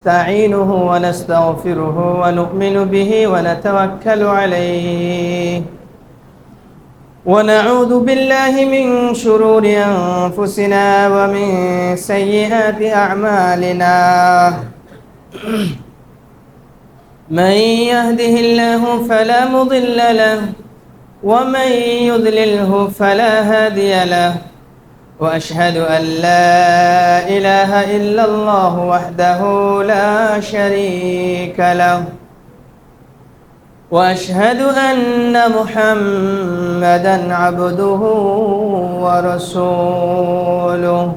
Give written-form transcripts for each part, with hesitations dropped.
نستعينه ونستغفره ونؤمن به ونتوكل عليه ونعوذ بالله من شرور أنفسنا ومن سيئات أعمالنا من يهده الله فلا مضل له ومن يضلله فلا هادي له وأشهد أن لا إله إلا الله وحده لا شريك له وأشهد أن محمدًا عبده ورسوله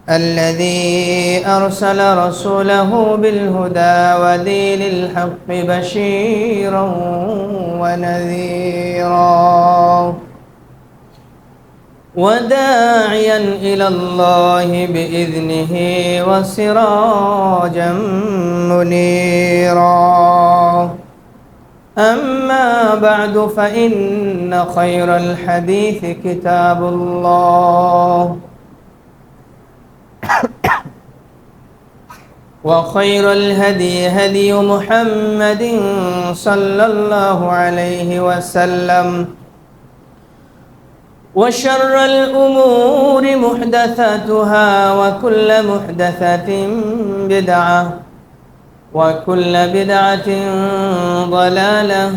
الذي أرسل رسوله بالهدى ودين الحق بشيرًا ونذيرًا وداعيا إلى الله بإذنه وسراجا منيرا أما بعد فإن خير الحديث كتاب الله وخير الهدي هدي محمد صلى الله عليه وسلم وشر الأمور محدثاتها وكل محدثة بدعة وكل بدعة ضلالة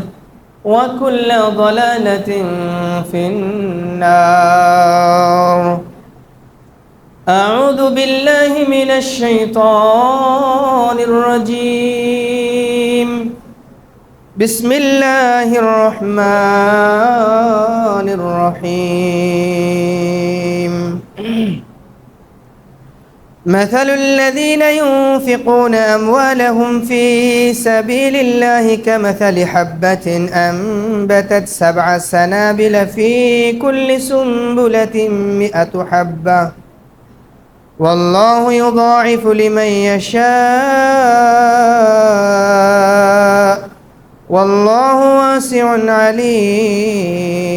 وكل ضلالة في النار أعوذ بالله من الشيطان الرجيم بسم الله الرحمن الرحيم مثل الذين ينفقون أموالهم في سبيل الله كمثل حبة أنبتت 7 سنابل في كل سنبلة 100 حبة والله يضاعف لمن يشاء والله واسع عليم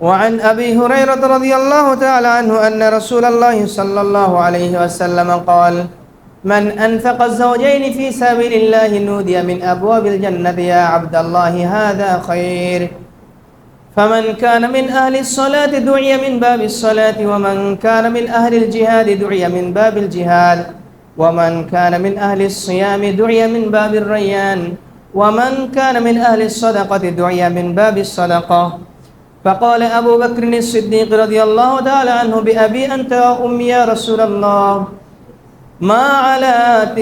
وعن أبي هريرة رضي الله تعالى عنه أن رسول الله صلى الله عليه وسلم قال من أنفق الزوجين في سبيل الله نودي من أبواب الجنة يا عبد الله هذا خير فمن كان من أهل الصلاة دعي من باب الصلاة ومن كان من أهل الجهاد دعي من باب الجهاد ومن كان من أهل الصيام دعي من باب الريان ومن كان من أهل الصدقة دعي من باب الصدقة فقال أبو بكر الصديق رضي الله تعالى عنه بأبي أنت وأمي يا رسول الله ما على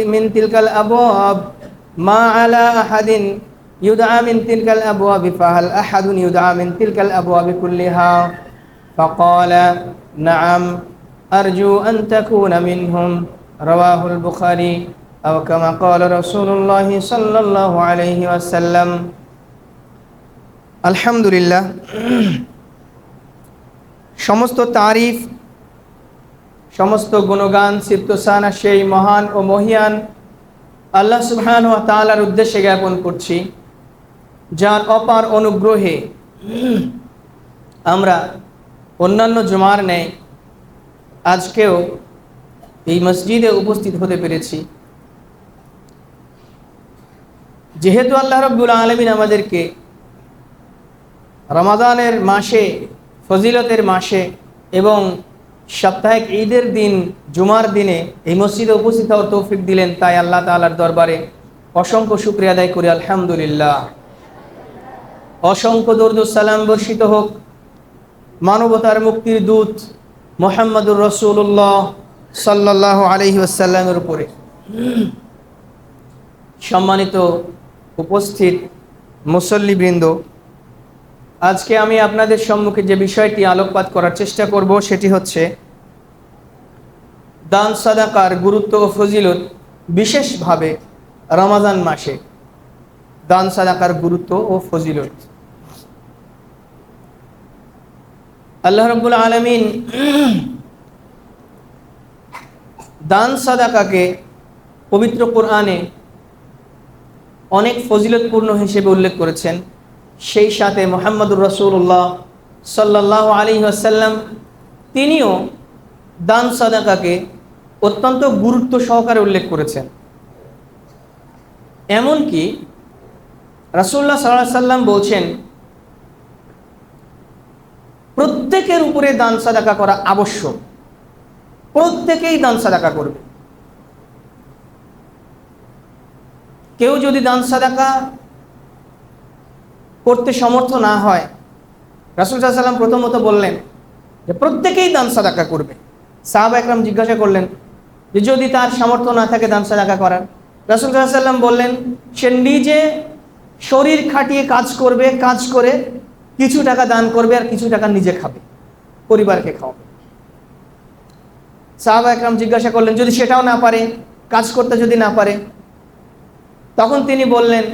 من تلك الأبواب ما على أحد يدعى من تلك الأبواب فهل أحد يدعى من تلك الأبواب كلها فقال نعم أرجو أن تكون منهم رواه البخاري أو كما قال رسول الله صلى الله عليه وسلم আলহামদুলিল্লাহ সমস্ত তারিফ সমস্ত গুণগান সিফতসানা সেই মহান ও মহিয়ান আল্লাহ সুবহানাহু ওয়া তাআলার উদ্দেশ্যে জ্ঞাপন করছি যার অপার অনুগ্রহে আমরা অন্যান্য জুমার ন্যায় আজকেও এই মসজিদে উপস্থিত হতে পেরেছি যেহেতু আল্লাহ রাব্বুল আলামিন আমাদেরকে রমাদানের মাসে ফজিলতের মাসে এবং সাপ্তাহিক ঈদের দিন জুমার দিনে এই মসজিদে উপস্থিত হওয়ার তৌফিক দিলেন তাই আল্লাহ তাআলার দরবারে অসংখ্য শুকরিয়া আদায় করি আলহামদুলিল্লাহ অসংখ্য দরুদ ও সালাম বর্ষিত হোক মানবতার মুক্তির দূত মুহাম্মদুর রাসূলুল্লাহ সাল্লাল্লাহু আলাইহি ওয়াসাল্লামের উপরে সম্মানিত উপস্থিত মুসল্লিবৃন্দ আজকে আমি আপনাদের সম্মুখে যে বিষয়টি আলোকপাত করার চেষ্টা করব সেটি হচ্ছে দান সাদাকার গুরুত্ব ও ফজিলত বিশেষভাবে রমজান মাসে দান সাদাকার গুরুত্ব ও ফজিলত আল্লাহ রাব্বুল আলামিন দান সাদাকাকে পবিত্র কোরআনে অনেক ফজিলতপূর্ণ হিসেবে উল্লেখ করেছেন সেই সাথে মুহাম্মদুর রাসূলুল্লাহ সাল্লাল্লাহু আলাইহি ওয়াসাল্লাম তিনিও দান সাদাকাকে অত্যন্ত গুরুত্ব সহকারে উল্লেখ করেছেন। এমনকি রাসূলুল্লাহ সাল্লাল্লাহু আলাইহি সাল্লাম বলছেন, প্রত্যেকের উপরে দান সাদাকা করা আবশ্যক, প্রত্যেকেই দান সাদাকা করবে। কেউ যদি দান সাদাকা করতে সমর্থ না হয়, রাসূল সাল্লাল্লাহু আলাইহি সাল্লাম প্রথমত বললেন যে প্রত্যেকেই দান সাদাকা করবে। সাহাবা একরাম জিজ্ঞাসা করলেন যে যদি তার সামর্থ্য না থাকে দান সাদাকা করার, রাসূল সাল্লাল্লাহু আলাইহি সাল্লাম বললেন সে নিজে শরীর খাটিয়ে কাজ করবে, কাজ করে কিছু টাকা দান করবে আর কিছু টাকা নিজে খাবে, পরিবারকে খাওয়াবে। সাহাবা একরাম জিজ্ঞাসা করলেন যদি সেটাও না পারে, কাজ করতে যদি না পারে, তখন তিনি বললেন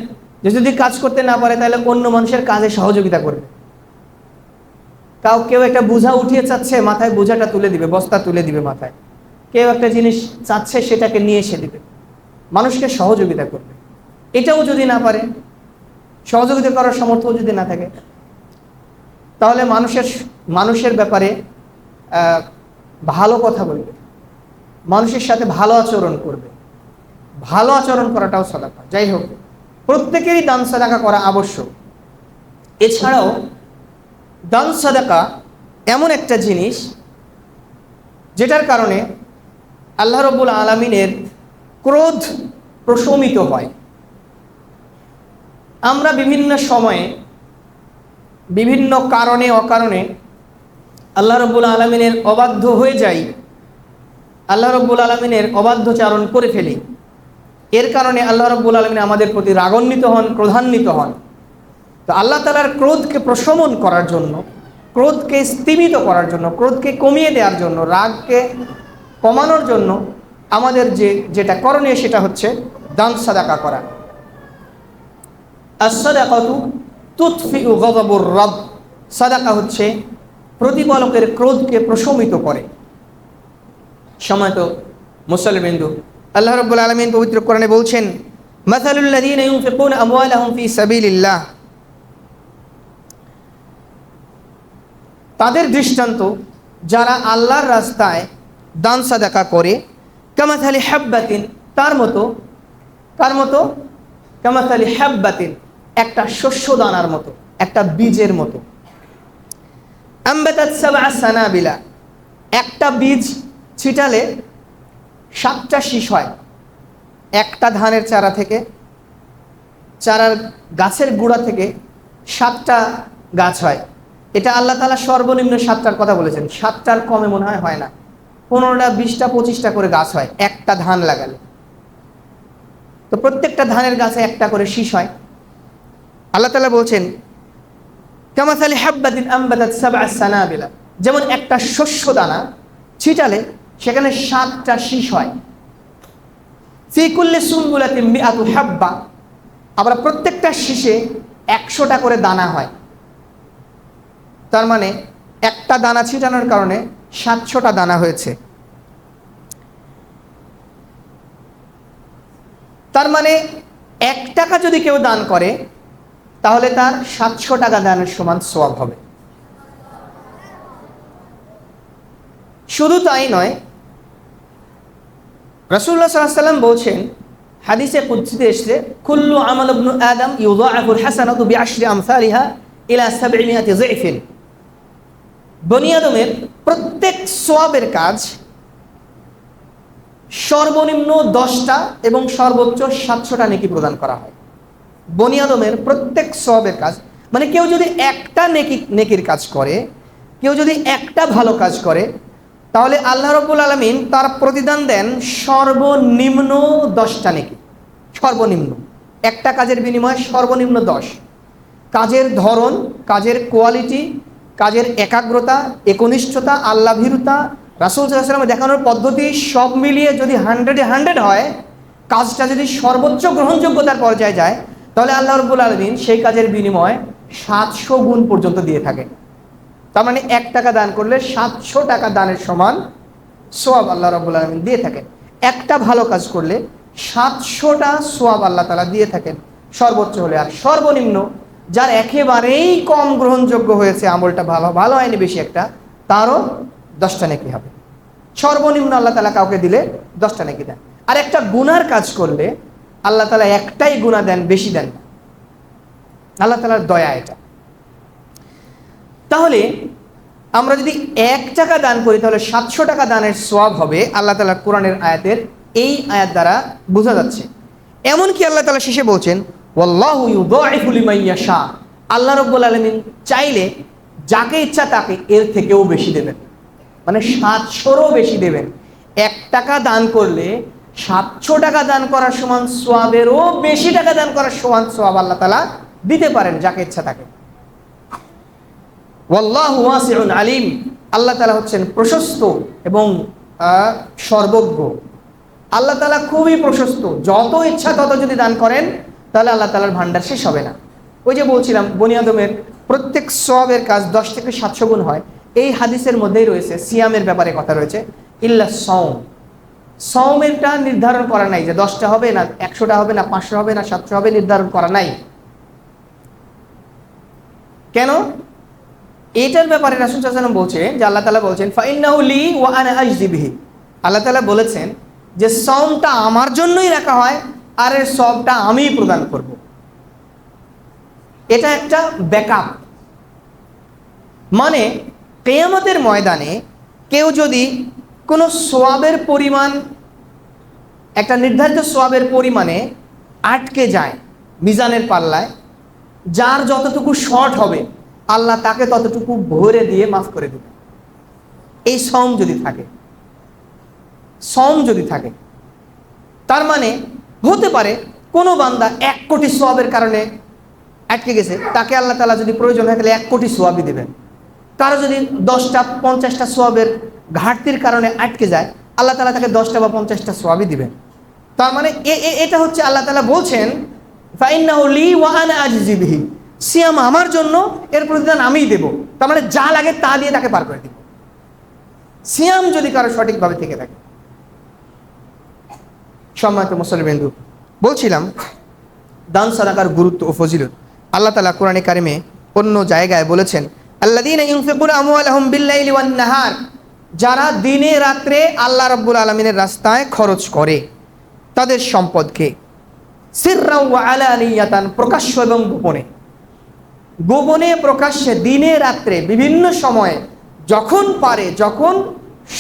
যে যদি কাজ করতে না পারে তাহলে অন্য মানুষের কাজে সহযোগিতা করবে। কেউ একটা বোঝা উঠিয়ে চাচ্ছে, মাথায় বোঝাটা তুলে দিবে, বস্তা তুলে দিবে মাথায়। কেউ একটা জিনিস চাচ্ছে, সেটাকে নিয়ে এসে দিবে, মানুষকে সহযোগিতা করবে। এটাও যদি না পারে, সহযোগিতা করার সামর্থ্য যদি না থাকে, তাহলে মানুষের ব্যাপারে ভালো কথা বলবে, মানুষের সাথে ভালো আচরণ করবে। ভালো আচরণ করাটাও সাদাকা। যাই হোক, প্রত্যেকেরই দান সাদাকা করা আবশ্যক। এছাড়াও দান সাদাকা এমন একটা জিনিস যেটার কারণে আল্লাহ রাব্বুল আলামিনের ক্রোধ প্রশমিত হয়। আমরা বিভিন্ন সময়ে বিভিন্ন কারণে অকারণে আল্লাহ রাব্বুল আলামিনের অবাধ্য হয়ে যাই, আল্লাহ রাব্বুল আলামিনের অবাধ্যচারণ করে ফেলি। এর কারণে আল্লাহ রাব্বুল আলামিন আমাদের প্রতি রাগান্বিত হন, ক্রোধান্বিত হন। তো আল্লাহ তাআলার ক্রোধকে প্রশমন করার জন্য, ক্রোধকে স্তিমিত করার জন্য, ক্রোধকে কমিয়ে দেওয়ার জন্য, রাগকে কমানোর জন্য আমাদের যেটা করণীয় সেটা হচ্ছে দান সাদাকা করা। আস-সাদাকাতু তুতফিউ গযাবুর রাব। সাদাকা হচ্ছে প্রতিপালকের ক্রোধকে প্রশমিত করে। সময়ত মুসলিমবিন্দু, আল্লাহ রাব্বুল আলামিন পবিত্র কোরআনে বলছেন, মাসালুল লাযীনা ইউনফিকুনা আমওয়ালাহুম ফি সাবিলিল্লাহ, তাদের দৃষ্টান্ত যারা আল্লাহর রাস্তায় দান সাদাকা করে, কামাসালি হাব্বাতিন, তার মতো, কার মতো? কামাসালি হাব্বাতিন, একটা শস্য দানার মতো, একটা বীজের মতো। আম্বাতাত সাবআ সানাবিলা, একটা বীজ ছিটালে 7টা শীষ হয়। একটা ধানের চারা থেকে, চারার গাছের গোড়া থেকে 7টা গাছ হয়। এটা আল্লাহ তাআলা সর্বনিম্ন 7টার কথা বলেছেন, 7টার কমে মনে হয় না। 15টা 20টা 25টা করে গাছ হয় একটা ধান লাগালে। তো প্রত্যেকটা ধানের গাছে একটা করে শীষ হয়। আল্লাহ তাআলা বলছেন, কামাসালি হাব্বাতিন আম্বাতাত সাবআ সানাবিলা, যেমন একটা শস্য দানা ছিটালে সেখানে 7টা শীষ হয়। ফি কুল্লি সুনবুলাতিন মিআতু হাব্বা, আবার প্রত্যেকটা শীষে 100টা করে দানা হয়। তার মানে একটা দানা ছিটানোর কারণে 700টা দানা হয়েছে। তার মানে 1 টাকা যদি কেউ দান করে তাহলে তার 700 টাকা দানের সমান সওয়াব হবে। শুধু তাই নয়, রাসূলুল্লাহ সাল্লাল্লাহু আলাইহি ওয়াসাল্লাম বলছেন, হাদিসে কুদসিতে এসেছে, কুল্লু আমাল ইবনু আদম ইউযাআফুল হাসানাতু বিআশরি আমসালিহা ইলা 700 যায়ফিন। বনি আদমের প্রত্যেক সওয়াবের কাজ সর্বনিম্ন 10টা এবং সর্বোচ্চ 700টা নেকি প্রদান করা হয়। বনি আদমের প্রত্যেক সওয়াবের কাজ, মানে কেউ যদি একটা নেকির কাজ করে, কেউ যদি একটা ভালো কাজ করে, তাহলে আল্লাহ রাব্বুল আলামিন তার প্রতিদান দেন সর্বনিম্ন 10টা নেকি। সর্বনিম্ন একটা কাজের বিনিময়ে সর্বনিম্ন 10। কাজের ধরন, কাজের কোয়ালিটি, কাজের একাগ্রতা, একনিষ্ঠতা, আল্লাহভীরুতা, রাসূল সাল্লাল্লাহু আলাইহি ওয়াসাল্লাম দেখানোর পদ্ধতি সব মিলিয়ে যদি 100-এ 100 হয়, কাজটা যদি সর্বোচ্চ গ্রহণযোগ্যতার পর্যায়ে যায়, তাহলে আল্লাহ রাব্বুল আলামিন সেই কাজের বিনিময়ে 700 গুণ পর্যন্ত দিয়ে থাকেন। তার মানে 1 টাকা দান করলে 700 টাকা দানের সমান সওয়াব আল্লাহ রাব্বুল আলামিন দিয়ে থাকেন। একটা ভালো কাজ করলে 700টা সওয়াব আল্লাহ তাআলা দিয়ে থাকেন সর্বোচ্চ হলে। আর সর্বনিম্ন, যার একেবারেই কম গ্রহণযোগ্য হয়েছে, আমলটা ভালো হয়নি বেশি একটা, তারও 10টা নেকি হবে। সর্বনিম্ন আল্লাহ তাআলা কাউকে দিলে 10টা নেকি দেন। আর একটা গুনার কাজ করলে আল্লাহ তাআলা একটাই গুনাহ দেন, বেশি দেন না। আল্লাহ তাআলার দয়া এটা। তাহলে আমরা যদি 1 টাকা দান করি তাহলে 700 টাকা দানের সওয়াব হবে, আল্লাহ তাআলার কোরআনের আয়াতের এই আয়াত দ্বারা বোঝা যাচ্ছে। এমনকি আল্লাহ তাআলা শেষে বলছেন ওয়াল্লাহু ইউদাইফু লিমান ইয়াশা, আল্লাহ রাব্বুল আলামিন চাইলে যাকে ইচ্ছা তাকে এর থেকেও বেশি দেবেন, মানে 700-এরও বেশি দেবেন। 1 টাকা দান করলে 700 টাকা দান করার সমান সওয়াবেরও বেশি টাকা দান করার সমান সওয়াব আল্লাহ তাআলা দিতে পারেন যাকে ইচ্ছা তাকে। ওয়াল্লাহু ওয়াসিউন আলিম, আল্লাহ তাআলা হচ্ছেন প্রশস্ত এবং সর্বজ্ঞ। আল্লাহ তাআলা খুবই প্রশস্ত, যত ইচ্ছা তত যদি দান করেন তাহলে আল্লাহ তাআলার ভান্ডার শেষ হবে না। ওই যে বলছিলাম বনি আদমের প্রত্যেক সওয়াবের কাজ 10 থেকে 700 গুণ হয়। এই হাদিসের মধ্যেই রয়েছে সিয়ামের ব্যাপারে কথা রয়েছে, ইল্লা সাওম। সাওমেরটা নির্ধারণ করা নাই যে 10টা হবে না 100টা হবে না 500 হবে না 700 হবে, নির্ধারণ করা নাই। কেন? এটার ব্যাপারে রাসূল সাল্লাল্লাহু আলাইহি ওয়াসাল্লাম বলছে যে আল্লাহ তাআলা বলছেন ফাইন্নাহু লি ওয়া আনা আজজি বিহি। আল্লাহ তাআলা বলেছেন যে সাওমটা আমার জন্যই রাখা হয় আর এর সওয়াবটা আমিই প্রদান করব। এটা একটা ব্যাকআপ। মানে কিয়ামতের ময়দানে কেউ যদি কোনো সওয়াবের পরিমাণ, একটা নির্ধারিত সওয়াবের পরিমাণে আটকে যায় মিজানের পাল্লায়, যার যতটুকু শর্ট হবে আল্লাহ তাকে ততটুকু ভরে দিয়ে মাফ করে দেবে। এই সওম যদি থাকে, সওম যদি থাকে, তার মানে হতে পারে কোনো বান্দা 1 কোটি সওয়াবের কারণে আটকে গেছে, তাকে আল্লাহ তাআলা যদি প্রয়োজন হয় তাহলে 1 কোটি সওয়াবই দেবেন। কারো যদি 10টা 50টা সওয়াবের ঘাটতির কারণে আটকে যায়, আল্লাহ তাআলা তাকে 10টা বা 50টা সওয়াবই দিবেন। তার মানে এটা হচ্ছে আল্লাহ তাআলা বলছেন ফাইন্নাহু লি ওয়া আনা আজজি বিহি, সিয়াম আমার জন্য, এর প্রতিদান আমিই দেব। তার মানে যা লাগে তা দিয়ে তাকে পার করে দিব, সিয়াম যদি কারো সঠিকভাবে থেকে থাকে। সম্মানিত মুসলিমবৃন্দ, বলছিলাম দান সাদাকার গুরুত্ব ও ফজিলত। আল্লাহ তাআলা কোরআনে কারিমে অন্য জায়গায় বলেছেন আল্লাযীনা ইউনফিকুনা আমওয়ালাহুম বিল-লাইলি ওয়ান-নাহার, যারা দিনে রাত্রে আল্লাহ রাব্বুল আলামিনের রাস্তায় খরচ করে তাদের সম্পদকে, সিররাও ওয়া আলানিয়াতান, প্রকাশ্য এবং গোপনে। গোপনে প্রকাশ্যে দিনে রাত্রে বিভিন্ন সময়ে যখন পারে, যখন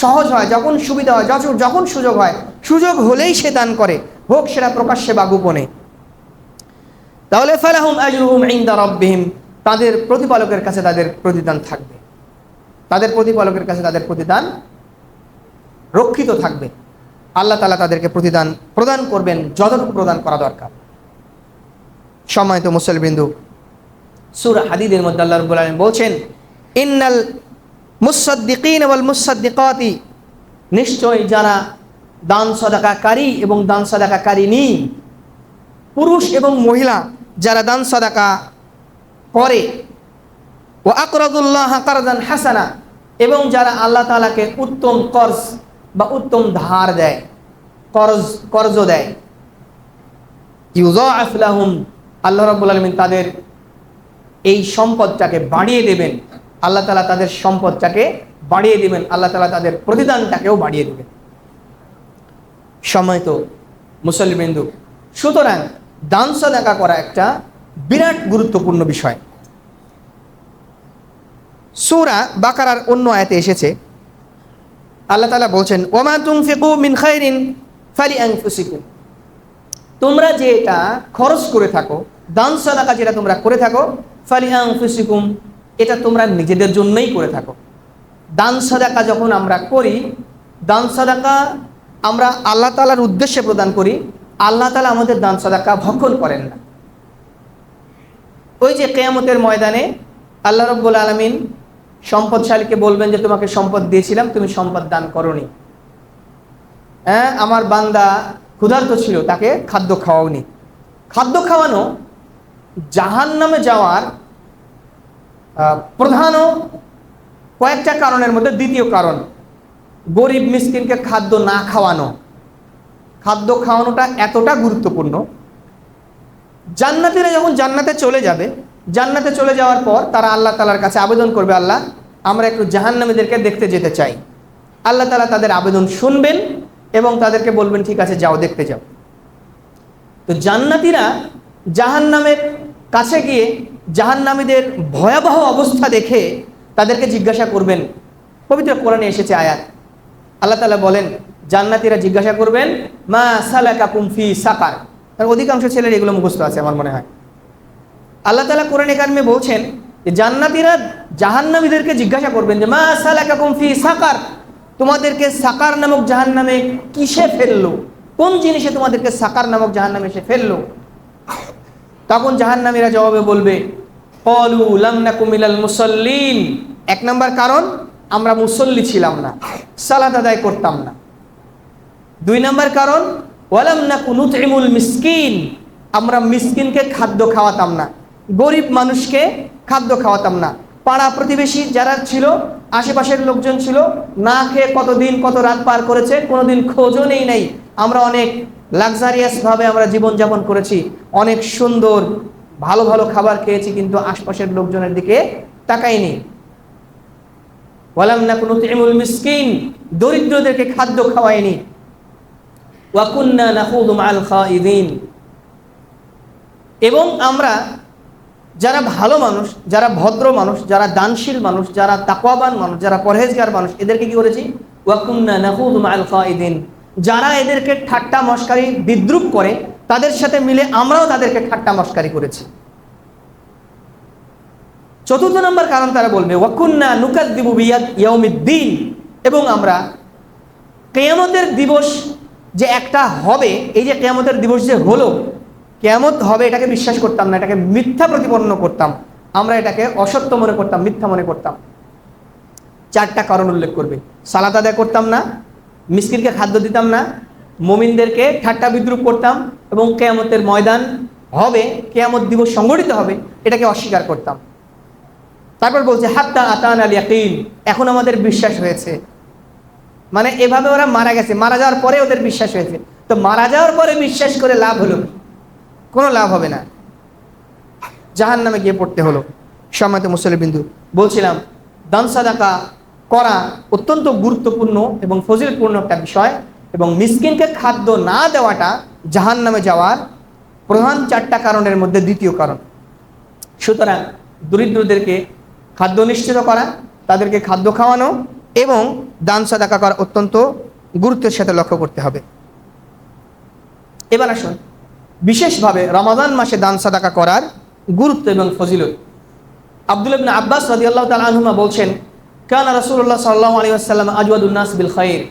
সহজ হয়, যখন সুবিধা হয়, যখন সুযোগ হয়, সুযোগ হলেই সে দান করে, হোক সেটা প্রকাশ্যে বা গোপনে। তাহলে ফালাহুম আজরুহুম ইনদা রাব্বিহিম, তাদের প্রতিপালকের কাছে তাদের প্রতিদান থাকবে, তাদের প্রতিপালকের কাছে তাদের প্রতিদান রক্ষিত থাকবে। আল্লাহ তাআলা তাদেরকে প্রতিদান প্রদান করবেন যতটুকু প্রদান করা দরকার। সম্মানিত মুসলিমবৃন্দ, সূরা হাদীদের মধ্যে আল্লাহ রাব্বুল আলামিন বলছেন ইন্নাল মুসাদ্দিকিন ওয়াল মুসাদ্দিকাতি, নিশ্চয় যারা দান সাদাকাকারী এবং দান সাদাকাকারিনী, পুরুষ এবং মহিলা যারা দান সাদাকা করে, ওয়া আকরাদুল্লাহ কারদান হাসানা, এবং যারা আল্লাহ তাআলাকে উত্তম কর্জ বা উত্তম ধার দেয়, কর্জ দেয়, ইউযাআফ লাহুম, আল্লাহ রাব্বুল আলামিন তাদের এই সম্পদটাকে বাড়িয়ে দেবেন। আল্লাহ তাআলা তাদের সম্পদটাকে বাড়িয়ে দেবেন, আল্লাহ তাআলা তাদের প্রতিদানটাকেও বাড়িয়ে দেবেন। সম্মানিত মুসলিমবৃন্দ, সুতরাং দান সাদাকা করা একটা বিরাট গুরুত্বপূর্ণ বিষয়। সূরা বাকারার অন্য আয়াতে এসেছে আল্লাহ তাআলা বলছেন ওয়ামা তুনফিকু মিন খাইরিন ফালিআনফুসিকুম, তোমরা যে এটা খরচ করে থাকো, দান সাদাকা যেটা তোমরা করে থাকো, ফালিআনফুসিকুম, এটা তোমরা নিজেদের জন্যই করে থাকো। দান সাদাকা যখন আমরা করি, দান সাদাকা আমরা আল্লাহ তাআলার উদ্দেশ্যে প্রদান করি, আল্লাহ তাআলা আমাদের দান সাদাকা ভক্ষণ করেন না। ওই যে কিয়ামতের ময়দানে আল্লাহ রাব্বুল আলামিন সম্পদশালীকে বলবেন যে তোমাকে সম্পদ দিয়েছিলাম, তুমি সম্পদ দান করোনি। আমার বান্দা ক্ষুধার্ত ছিল, তাকে খাদ্য খাওয়াওনি। খাদ্য খাওয়ানো জাহান্নামে যাওয়ার প্রধান কয়েকটা কারণের মধ্যে দ্বিতীয় কারণ, গরিব মিসকিনকে খাদ্য না খাওয়ানো। খাদ্য খাওয়ানোটা এতটা গুরুত্বপূর্ণ, জান্নাতীরা যখন জান্নাতে চলে যাবে, জান্নাতে চলে যাওয়ার পর তারা আল্লাহ তাআলার কাছে আবেদন করবে, আল্লাহ আমরা একটু জাহান্নামীদেরকে দেখতে যেতে চাই। আল্লাহ তাআলা তাদের আবেদন শুনবেন এবং তাদেরকে বলবেন ঠিক আছে যাও, দেখতে যাও। তো জান্নাতীরা জাহান্নামের কাছে গিয়ে জাহান্নামীদের ভয়াবহ অবস্থা দেখে তাদেরকে জিজ্ঞাসা করবেন। পবিত্র কোরআনে এসেছে আয়াত, আল্লাহ তাআলা বলেন জান্নাতীরা জিজ্ঞাসা করবেন মা সালাকাকুম ফি সাকার। অধিকাংশ ছেলের এগুলো মুখস্থ আছে আমার মনে হয়। আল্লাহ তাআলা কোরআনে কারিমে বলছেন যে জান্নাতীরা জাহান্নামীদেরকে জিজ্ঞাসা করবেন যে মা সালাকাকুম ফি সাকার, তোমাদেরকে সাকার নামক জাহান্নামে কিসে ফেললো, কোন জিনিসে তোমাদেরকে সাকার নামক জাহান্নামে এসে ফেললো। তখন জাহান্নামীরা জবাবে বলবে ক্বালু লাম নাকু মিনাল মুসাল্লিন, এক নম্বর কারণ আমরা মুসল্লি ছিলাম না, সালাত আদায় করতাম না। দুই নম্বর কারণ ওয়ালাম নাকু নুতইমুল মিসকিন, আমরা মিসকিনকে খাদ্য খাওয়াতাম না, গরিব মানুষকে খাদ্য খাওয়াতাম না। পাড়া প্রতিবেশী যারা ছিল, আশেপাশের লোকজন ছিল, না খেয়ে কতদিন কত রাত পার করেছে, কোনোদিন খোঁজও নেই নাই। আমরা অনেক লাক্সারিয়াসভাবে আমরা জীবনযাপন করেছি, অনেক সুন্দর ভালো ভালো খাবার খেয়েছি, কিন্তু আশপাশের লোকজনের দিকে তাকাইনি। ওয়ালাম নাকু নুতইমুল মিসকিন, দরিদ্রদেরকে খাদ্য খাওয়াইনি। ওয়া কুন্না নাখুদু মাআল খাইদিন, এবং আমরা যারা ভালো মানুষ, যারা ভদ্র মানুষ, যারা দানশীল মানুষ, যারা তাকওয়াবান মানুষ, যারা পরহেজগার মানুষ, এদেরকে কি করেছি ওয়া কুন্না নাখুদু মাআল খাইদিন, যারা এদেরকে ঠাট্টা মশকারি বিদ্রুপ করে তাদের সাথে মিলে আমরাও তাদেরকে ঠাট্টা মশকারি করেছি। চতুর্থ নম্বর কারণ তারা বলবে ওয়া কুন্না নুকাযযিবু বিয়াউমিদ্দিন, এবং আমরা কিয়ামতের দিবস যে একটা হবে, এই যে কিয়ামতের দিবস যে হলো, কিয়ামত হবে এটাকে বিশ্বাস করতাম না, এটাকে মিথ্যা প্রতিপন্ন করতাম, আমরা এটাকে অসত্য মনে করতাম, মিথ্যা মনে করতাম। চারটা কারণ উল্লেখ করবে, সালাত আদায় করতাম না, মিসকিনকে খাদ্য দিতাম না, মুমিনদেরকে ঠাট্টা বিদ্রুপ করতাম, এবং কিয়ামতের ময়দান হবে, কিয়ামত দিবস সংগঠিত হবে, এটাকে অস্বীকার করতাম। তারপর বলছে হাত্তা আতানাল ইয়াকিন, এখন আমাদের বিশ্বাস হয়েছে। মানে এভাবে ওরা মারা গেছে, মারা যাওয়ার পরে ওদের বিশ্বাস হয়েছে। তো মারা যাওয়ার পরে বিশ্বাস করে লাভ হলো? কোনো লাভ হবে না, জাহান্নামে গিয়ে পড়তে হলো। সম্মানিত মুসলিমবিন্দু, বলছিলাম দান সাদাকা করা অত্যন্ত গুরুত্বপূর্ণ এবং ফজিলতপূর্ণ একটা বিষয়, এবং মিসকিনকে খাদ্য না দেওয়াটা জাহান্নামে যাওয়ার প্রধান চারটা কারণের মধ্যে দ্বিতীয় কারণ। সুতরাং দরিদ্রদেরকে খাদ্য নিশ্চিত করা, তাদেরকে খাদ্য খাওয়ানো এবং দান সাদাকা করা অত্যন্ত গুরুত্বের সাথে লক্ষ্য করতে হবে। এবার আসুন বিশেষভাবে রমাদান মাসে দান সাদাকা করার গুরুত্ব এবং ফজিলত। আব্দুল্লাহ ইবনে আব্বাস রাদিয়াল্লাহু তাআলা আনহুমা বলছেন কানা রাসূলুল্লাহ সাল্লাল্লাহু আলাইহি ওয়াসাল্লাম আজওয়াদুন নাস বিল খায়র,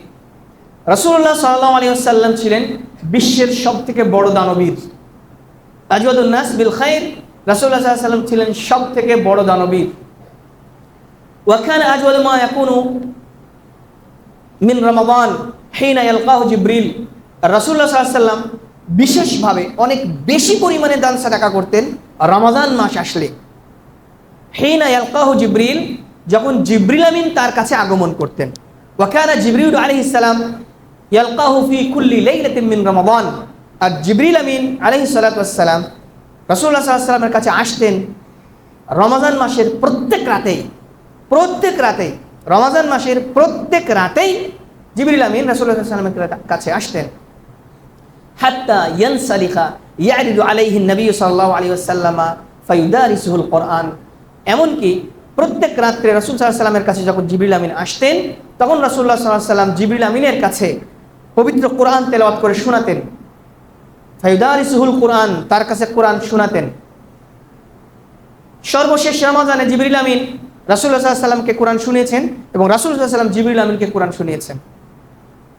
রাসূলুল্লাহ সাল্লাল্লাহু আলাইহি ওয়াসাল্লাম ছিলেন বিশ্বের সবথেকে বড় দানবীর। আজওয়াদুন নাস বিল খায়র, রাসূলুল্লাহ সাল্লাল্লাহু আলাইহি ওয়াসাল্লাম ছিলেন সবথেকে বড় দানবীর। ওয়া কানা আজওয়াদু মা ইয়াকুনু মিন রমাদান হিনা ইয়ালকাহু জিবরিল, রাসূলুল্লাহ সাল্লাল্লাহু আলাইহি ওয়াসাল্লাম বিশেষভাবে অনেক বেশি পরিমাণে দান সাদাকা করতেন রমাদান মাস আসলে। হিনা ইয়ালকাহু জিবরিল, যখন জিবরিল আমিন তার কাছে আগমন করতেন। ওয়া কানা জিবরিল আলাইহিস সালাম ইয়ালকাহু ফি কুল্লি লাইলাতিন মিন রমাদান, আর জিবরিল আমিন আলাইহিস সালাতু ওয়াস সালাম রাসূলুল্লাহ সাল্লাল্লাহু আলাইহি ওয়াসাল্লামের কাছে আসতেন রমাদান মাসের প্রত্যেক রাতেই রমাদান মাসের প্রত্যেক রাতেই জিবরিল আমিন রাসূলুল্লাহ সাল্লাল্লাহু আলাইহি ওয়াসাল্লামের কাছে আসতেন। হাত্তা ইয়ানসালিখা ইয়ারিদু আলাইহি নবী সাল্লাল্লাহু আলাইহি ওয়াসাল্লাম ফায়ুদারিসুল কোরআন, এমনকি প্রত্যেক রাত্রে রাসূল সাল্লাল্লাহু আলাইহি ওয়াসাল্লামের কাছে যখন জিবরিল আমিন আসতেন, তখন রাসূলুল্লাহ সাল্লাল্লাহু আলাইহি ওয়াসাল্লাম জিবরিল আমিনের কাছে পবিত্র কোরআন তেলাওয়াত করে শোনাতেন। ফায়ুদারিসুল কোরআন, তার কাছে কোরআন শোনাতেন। সর্বশেষ রমাদানে জিবরিল আমিন রাসূলুল্লাহ সাল্লাল্লাহু আলাইহি ওয়াসাল্লামকে কোরআন শুনিয়েছেন এবং রাসূল সাল্লাল্লাহু আলাইহি ওয়াসাল্লাম জিবরিল আমিনকে কোরআন শুনিয়েছেন।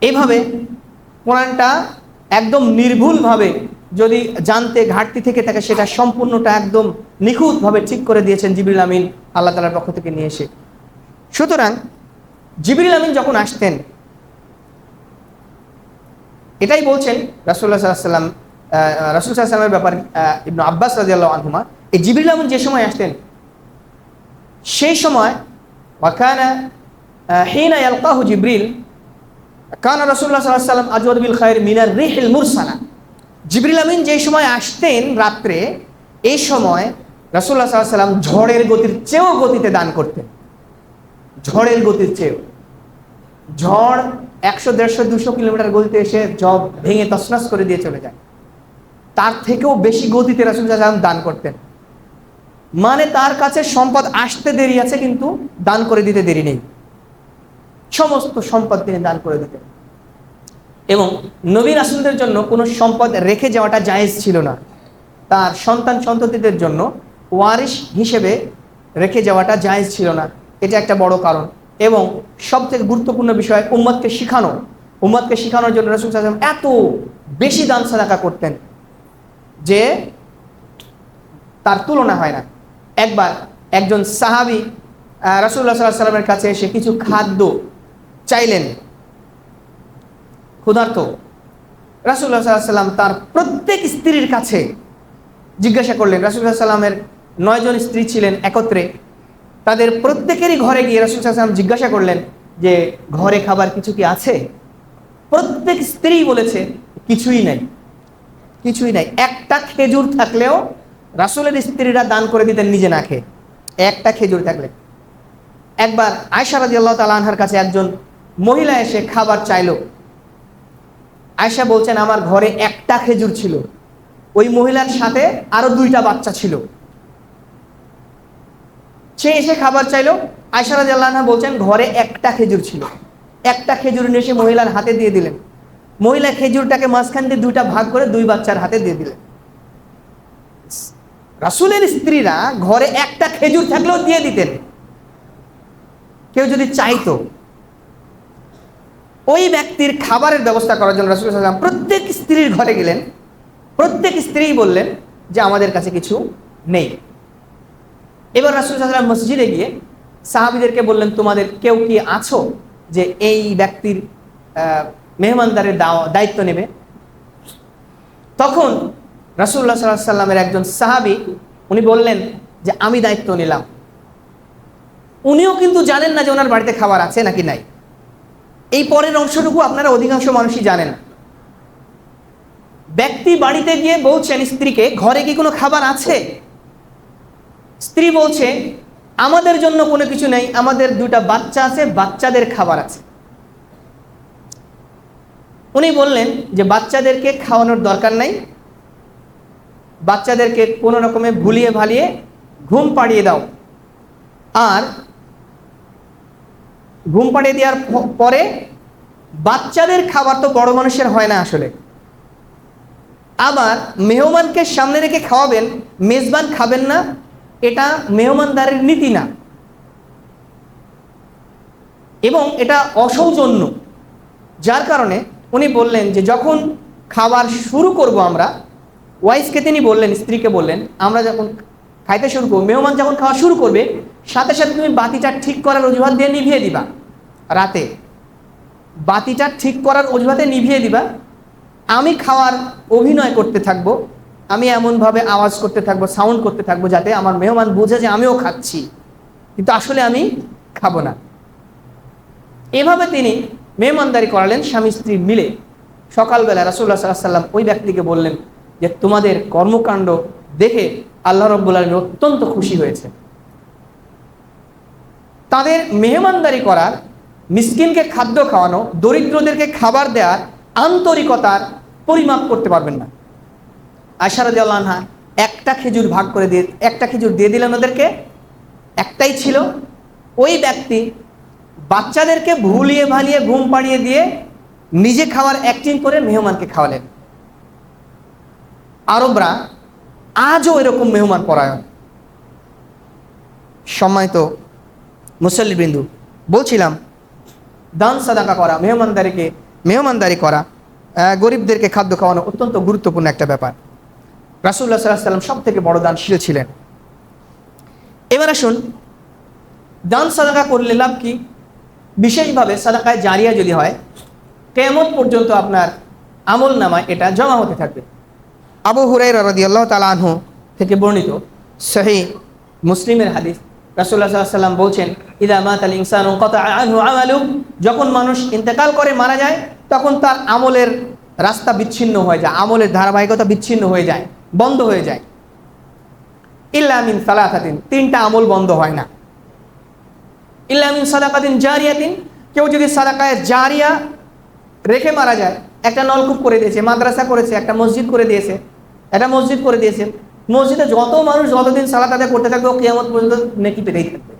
এইভাবে কোরআনটা একদম নির্ভুলভাবে যদি জানতে ঘাটতি থেকে থাকে, সেটা সম্পূর্ণটা একদম নিখুঁতভাবে ঠিক করে দিয়েছেন জিবরিল আমিন আল্লাহ তাআলার পক্ষ থেকে নিয়ে এসে। সুতরাং জিবরিল আমিন যখন আসতেন, এটাই বলছেন রাসূলুল্লাহ সাল্লাল্লাহু আলাইহি ওয়াসাল্লাম, রাসূল সাল্লাল্লাহু আলাইহি ওয়াসাল্লামের ব্যাপারে ইবনে আব্বাস রাদিয়াল্লাহু আনহুমা, এই জিবরিল আমিন যে সময় আসতেন সেই সময় ওয়াকানা হিনা ইয়ালকাহু জিবরিল কানা রাসূলুল্লাহ সাল্লাল্লাহু আলাইহি ওয়াসাল্লাম আজওয়াদ বিল খায়র মিনার রিহিল মুরসালা, জিবরিল আমিন যেই সময় আসতেন রাত্রে, এই সময় রাসূলুল্লাহ সাল্লাল্লাহু আলাইহি ওয়াসাল্লাম ঝড়ের গতির চেয়েও গতিতে দান করতেন, ঝড়ের গতির চেয়েও। ঝড় 100, 150, 200 কিলোমিটার গতিতে এসে জব ভেঙে তছনছ করে দিয়ে চলে যায়, তার থেকেও বেশি গতিতে রাসূল সাল্লাল্লাহু আলাইহি ওয়াসাল্লাম দান করতেন। মানে তার কাছে সম্পদ আসতে দেরি আছে, কিন্তু দান করে দিতে দেরি নেই, সমস্ত সম্পদ তিনি দান করে দিতেন। এবং নবী রাসূলদের জন্য কোনো সম্পদ রেখে যাওয়াটা জায়েজ ছিল না, তার সন্তান সন্ততিদের জন্য ওয়ারিশ হিসেবে রেখে যাওয়াটা জায়েজ ছিল না, এটা একটা বড় কারণ। এবং সবথেকে গুরুত্বপূর্ণ বিষয় উম্মতকে শেখানোর জন্য রাসূল সাল্লাল্লাহু আলাইহি ওয়াসাল্লাম এত বেশি দান সাদাকা করতেন যে তার তুলনা হয় না। একবার একজন সাহাবী রাসূলুল্লাহ সাল্লাল্লাহু আলাইহি ওয়াসাল্লামের কাছে এসে কিছু খাদ্য চাইলেন, ক্ষুধার্ত। রাসূলুল্লাহ সাল্লাল্লাহু আলাইহি ওয়াসাল্লাম তার প্রত্যেক স্ত্রীর কাছে জিজ্ঞাসা করলেন। রাসূলুল্লাহ সাল্লাল্লাহু আলাইহি ওয়াসাল্লামের 9 জন স্ত্রী ছিলেন একত্রে, তাদের প্রত্যেকেরই ঘরে গিয়ে রাসূল সাল্লাল্লাহু আলাইহি ওয়াসাল্লাম জিজ্ঞাসা করলেন যে ঘরে খাবার কিছু কি আছে? প্রত্যেক স্ত্রী বলেছে কিছুই নাই, কিছুই নাই। একটা খেজুর থাকলেও রাসূলের স্ত্রীরা দান করে দিতেন নিজে না খেয়ে, একটা খেজুর থাকলে। একবার আয়েশা রাদিয়াল্লাহু তাআলা আনহার কাছে একজন মহিলা এসে খাবার চাইলো। আয়েশা বলছেন আমার ঘরে একটা খেজুর ছিল, ওই মহিলার সাথে আরো 2টা বাচ্চা ছিল। সে এসে খাবার চাইলো, আয়েশা রাদিয়াল্লাহু আনহা বলছেন ঘরে একটা খেজুর ছিল, একটা খেজুর নিয়ে এসে মহিলার হাতে দিয়ে দিলেন। মহিলা খেজুরটাকে মাঝখান দিয়ে 2টা ভাগ করে 2 বাচ্চার হাতে দিয়ে দিলেন। রাসূলের স্ত্রীরা ঘরে একটা খেজুর থাকলেও দিয়ে দিতেন, কেউ যদি চাইতো। ওই ব্যক্তির খাবারের ব্যবস্থা করার জন্য রাসূল সাল্লাল্লাহু আলাইহি ওয়াসাল্লাম প্রত্যেক স্ত্রীর ঘরে গেলেন, প্রত্যেক স্ত্রী বললেন যে আমাদের কাছে কিছু নেই। এবার রাসূল সাল্লাল্লাহু আলাইহি ওয়াসাল্লাম মসজিদে গিয়ে সাহাবীদেরকে বললেন তোমাদের কেউ কি আছো যে এই ব্যক্তির মেহমানদারের দায়িত্ব নেবে? তখন রাসূলুল্লাহ সাল্লাল্লাহু আলাইহি ওয়াসাল্লামের একজন সাহাবী উনি বললেন যে আমি দায়িত্ব নিলাম। উনিও কিন্তু জানেন না যে ওনার বাড়িতে খাবার আছে নাকি নাই। এই পরের অংশটুকু আপনারা অধিকাংশ মানুষই জানেন। ব্যক্তি বাড়িতে গিয়ে বলছেন স্ত্রীকে ঘরে কি কোনো খাবার আছে? স্ত্রী বলছে আমাদের জন্য কোনো কিছু নেই, আমাদের 2টা বাচ্চা আছে, বাচ্চাদের খাবার আছে। উনি বললেন যে বাচ্চাদেরকে খাওয়ানোর দরকার নাই, বাচ্চাদেরকে কোনো রকমে ভুলিয়ে ভালিয়ে ঘুম পাড়িয়ে দাও, আর ঘুম পাড়িয়ে দেওয়ার পরে বাচ্চাদের খাবার তো বড় মানুষের হয় না আসলে, আবার মেহমানকে সামনে রেখে খাওয়াবেন, মেজবান খাবেন না, এটা মেহমানদারের নীতি না এবং এটা অসৌজন্য। যার কারণে উনি বললেন যে যখন খাবার শুরু করব আমরা, ওয়াইফকে তিনি বললেন, স্ত্রীকে বললেন আমরা যখন খাইতে শুরু করবো, মেহমান যখন খাওয়া শুরু করবে সাথে সাথে তুমি বাতিটা ঠিক করার অজুহাত দিয়ে নিভিয়ে দিবা। রাতে বাতিটা ঠিক করার অজুহাতে নিভিয়ে দিবা, আমি খাওয়ার অভিনয় করতে থাকবো, আমি এমনভাবে আওয়াজ করতে থাকবো, সাউন্ড করতে থাকবো যাতে আমার মেহমান বুঝে যে আমিও খাচ্ছি কিন্তু আসলে আমি খাবো না। এভাবে তিনি মেহমানদারি করালেন স্বামী স্ত্রী মিলে। সকালবেলা রাসূলুল্লাহ সাল্লাল্লাহু আলাইহি ওয়াসাল্লাম ওই ব্যক্তিকে বললেন যে তোমাদের কর্মকাণ্ড দেখে আল্লাহ রাব্বুল আলামিন অত্যন্ত খুশি হয়েছে। তাদের মেহমানদারি করার, মিসকিনকে খাদ্য খাওয়ানো, দরিদ্রদেরকে খাবার দেওয়ার আন্তরিকতার পরিমাপ করতে পারবেন না। আয়েশা রাদিয়াল্লাহু আনহা একটা খেজুর দিয়ে দিলেন ওদেরকে, একটাই ছিল। ওই ব্যক্তি বাচ্চাদেরকে ভুলিয়ে ভালিয়ে ঘুম পাড়িয়ে দিয়ে নিজে খাওয়ার অ্যাক্টিং করে মেহমানকে খাওয়ালেন। আরবরা আজও এরকম মেহমান পরায়ণ। সম্মানিত মুসল্লিবৃন্দ, বলছিলাম দান সাদাকা করা, মেহমানদারি করা, গরিবদেরকে খাদ্য খাওয়ানো অত্যন্ত গুরুত্বপূর্ণ একটা ব্যাপার। রাসূলুল্লাহ সাল্লাল্লাহু আলাইহি ওয়াসাল্লাম সব থেকে বড় দানশীল ছিলেন। এবার আসুন, দান সাদাকা করলে লাভ কি? বিশেষভাবে সাদাকায়ে জারিয়া যদি হয়, কিয়ামত পর্যন্ত আপনার আমল নামায় এটা জমা হতে থাকবে। আবু হুরায়রা রাদিয়াল্লাহু তাআলা আনহু থেকে বর্ণিত সহিহ মুসলিমের হাদিস, রাসূলুল্লাহ সাল্লাল্লাহু আলাইহি ওয়াসাল্লাম বলছেন ইযা মাতাল ইনসানু কাতাআ আনহু আমালু, যখন মানুষ ইন্তেকাল করে মারা যায় তখন তার আমলের রাস্তা বিচ্ছিন্ন হয়ে যায়, আমলের ধারাবাহিকতা বিচ্ছিন্ন হয়ে যায়, বন্ধ হয়ে যায়। ইল্লা মিন সালাসাতিন, 3টা আমল বন্ধ হয় না। ইল্লা মিন সাদাকাতিন জারিয়াতিন, কেউ যদি সাদাকায়ে জারিয়া রেখে মারা যায়, একটা নলকূপ করে দিয়েছে, মাদ্রাসা করেছে, একটা মসজিদ করে দিয়েছে, মসজিদে যত মানুষ যতদিন সালাত আদায় করতে থাকবে ও কিয়ামত পর্যন্ত নেকি পেতেই থাকবে।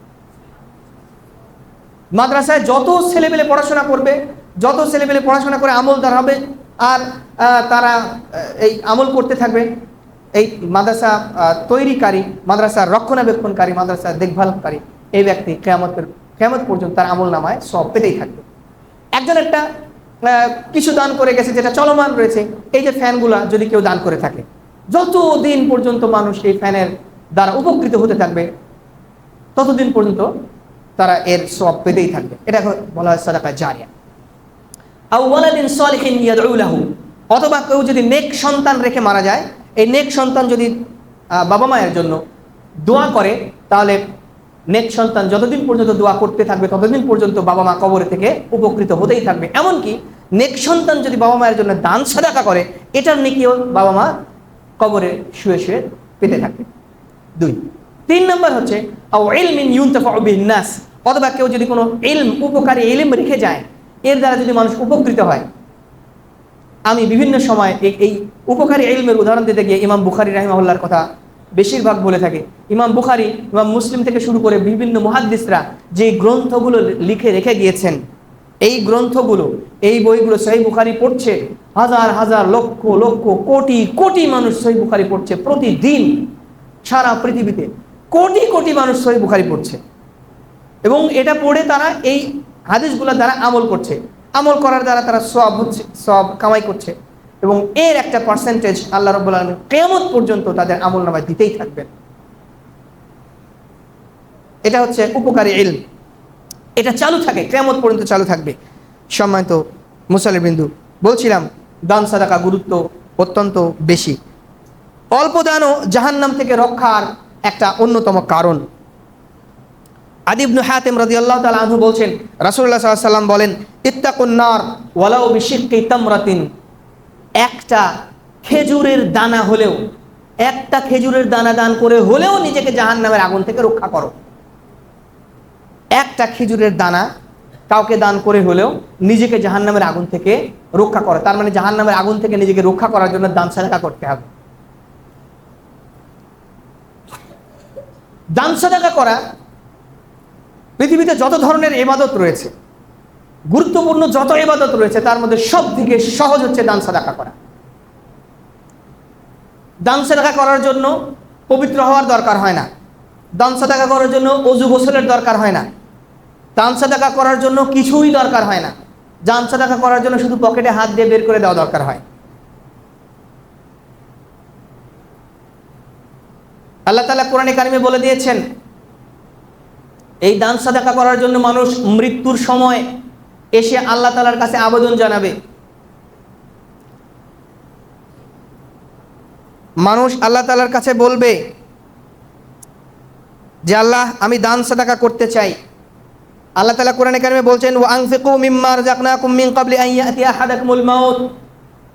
মাদ্রাসায় যত ছেলেপেলে পড়াশোনা করবে, যত ছেলেপেলে পড়াশোনা করে আমলদার হবে, আর তারা এই আমল করতে থাকবে, এই মাদ্রাসা তৈরিকারী, মাদ্রাসার রক্ষণাবেক্ষণকারী, মাদ্রাসার দেখভালকারী এই ব্যক্তি কিয়ামত পর্যন্ত তার আমল নামায় সব পেতেই থাকবে। একজন একটা কিছু দান করে গেছে যেটা চলমান রয়েছে, এই যে ফ্যানগুলা যদি কেউ দান করে থাকে, যতদিন পর্যন্ত মানুষ এই ফ্যানের দ্বারা উপকৃত হতে থাকবে ততদিন পর্যন্ত তারা এর সওয়াব পেতেই থাকবে। এটা বলা হয় সাদাকা জারিয়া। আও ওয়ালাদিন সালিহিন ইয়াদউ লাহু, অথবা কেউ যদি নেক সন্তান রেখে মারা যায়, এই নেক সন্তান যদি বাবা মায়ের জন্য দোয়া করে, তাহলে নেক সন্তান যতদিন পর্যন্ত দোয়া করতে থাকবে ততদিন পর্যন্ত বাবা মা কবর থেকে উপকৃত হতেই থাকবে। এমনকি নেক সন্তান যদি বাবা মায়ের জন্য দান সাদাকা করে, এটার নেকিও বাবা মা কবরে শুয়ে শুয়ে পেতে থাকবে। 2, 3 নম্বর হচ্ছে আও ইলমিন ইউনতাফাউ বিহিন নাস, অথবা কেউ যদি কোনো ইলম, উপকারী ইলম রেখে যায়, এর দ্বারা যদি মানুষ উপকৃত হয়। আমি বিভিন্ন সময় এই উপকারী ইলমের উদাহরণ দিতে গিয়ে ইমাম বুখারী রাহিমাহুল্লাহর কথা বেশিরভাগ বলে থাকে। ইমাম বুখারী, ইমাম মুসলিম থেকে শুরু করে বিভিন্ন মুহাদ্দিসরা যে গ্রন্থগুলো লিখে রেখে গিয়েছেন, এই গ্রন্থগুলো, এই বইগুলো, সহিহ বুখারী পড়ছে হাজার হাজার লক্ষ লক্ষ কোটি কোটি মানুষ সহিহ বুখারী পড়ছে প্রতিদিন। সারা পৃথিবীতে কোটি কোটি মানুষ সহিহ বুখারী পড়ছে, এবং এটা পড়ে তারা এই হাদিসগুলোর দ্বারা আমল করছে। আমল করার দ্বারা তারা সওয়াব কামাই করছে, এবং এর একটা পার্সেন্টেজ আল্লাহ রাব্বুল আলামিন কিয়ামত পর্যন্ত তাদের আমল নামায় দিতেই থাকবেন। এটা হচ্ছে উপকারী ইলম, এটা চালু থাকে, কিয়ামত পর্যন্ত চালু থাকবে। সম্মানিত মুসল্লিবৃন্দু, বলছিলাম দান সাদাকা গুরুত্ব অত্যন্ত বেশি। অল্প দানও জাহান্নাম থেকে রক্ষার একটা অন্যতম কারণ। আদি ইবনে হাতিম রাদিয়াল্লাহু তাআলা আনহু বলছেন, রাসূলুল্লাহ সাল্লাল্লাহু আলাইহি ওয়াসাল্লাম বলেন, ইত্তাকুন নার ওয়ালাউ বিশিক্কি তামরাতিন, একটা খেজুরের দানা হলেও, একটা খেজুরের দানা দান করে হলেও নিজেকে জাহান্নামের আগুন থেকে রক্ষা করো। একটা খেজুরের দানা কাউকে দান করে হলেও নিজেকে জাহান্নামের আগুন থেকে রক্ষা করো। তার মানে জাহান্নামের আগুন থেকে নিজেকে রক্ষা করার জন্য দান সাদাকা করতে হবে। দান সাদাকা করা, পৃথিবীতে যত ধরনের ইবাদত রয়েছে, গুরুত্বপূর্ণ যত ইবাদত রয়েছে, তার মধ্যে সব থেকে সহজ হচ্ছে দান সাদাকা করা। দান সাদাকা করার জন্য পবিত্র হওয়ার দরকার হয় না, দান সাদাকা করার জন্য ওযু গোসলের দরকার হয় না, দান সাদাকা করার জন্য কিছুই দরকার হয় না। দান সাদাকা করার জন্য শুধু পকেটে হাত দিয়ে বের করে দেওয়া দরকার হয়। আল্লাহ তাআলা কোরআনে কারিমে বলে দিয়েছেন, এই দান সাদাকা করার জন্য মানুষ মৃত্যুর সময় এসে আল্লাহ তাআলার কাছে আবেদন জানাবে। মানুষ আল্লাহ তাআলার কাছে বলবে যে আল্লাহ, আমি দান সাদাকা করতে চাই। আল্লাহ তাআলা কোরআনে কারিমে বলছেন, ওয়া আনফিকু মিম্মা রাযাকনাকুম মিন ক্বাবলি আন ইয়াতিয়া আহাদাকুমুল মাউত,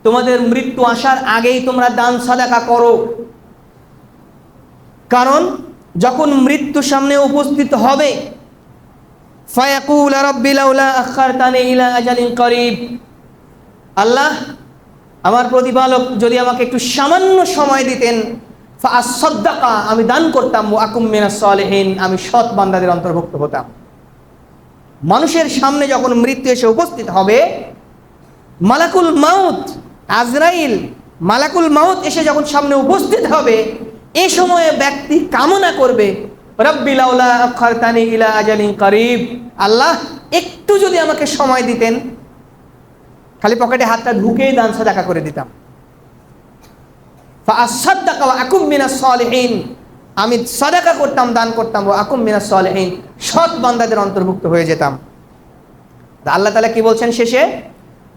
তোমাদের মৃত্যু আসার আগেই তোমরা দান সাদাকা করো। কারণ যখন মৃত্যু সামনে উপস্থিত হবে, ফায়াকুল রাব্বি লাউলা আখারতানি ইলা আজালিন করিব, আল্লাহ, আমার প্রতিপালক যদি আমাকে একটু সামান্য সময় দিতেন, ফাআসাদদাকা, আমি দান করতাম, ওয়া আকুম মিনাস সালিহিন, আমি সৎ বান্দাদের অন্তর্ভুক্ত হতাম। মানুষের সামনে যখন মৃত্যু এসে উপস্থিত হবে, মালাকুল মাউত, আজরাইল মালাকুল মাউত এসে যখন সামনে উপস্থিত হবে, এই সময়ে ব্যক্তি কামনা করবে, রব্বি লাউলা আখারতানি ইলা আজালিন করিব, আল্লাহ একটু যদি আমাকে সময় দিতেন, খালি পকেটে হাতটা ঢুকেই দান সাদাকা করে দিতাম। ফাআসাদদাকা ওয়া আকুম মিনাস সালিহিন, আমি সাদাকা করতাম, দান করতাম, ওয়া আকুম মিনাস সালিহিন, সৎ বান্দাদের অন্তর্ভুক্ত হয়ে যেতাম। আল্লাহ তাআলা কি বলছেন শেষে,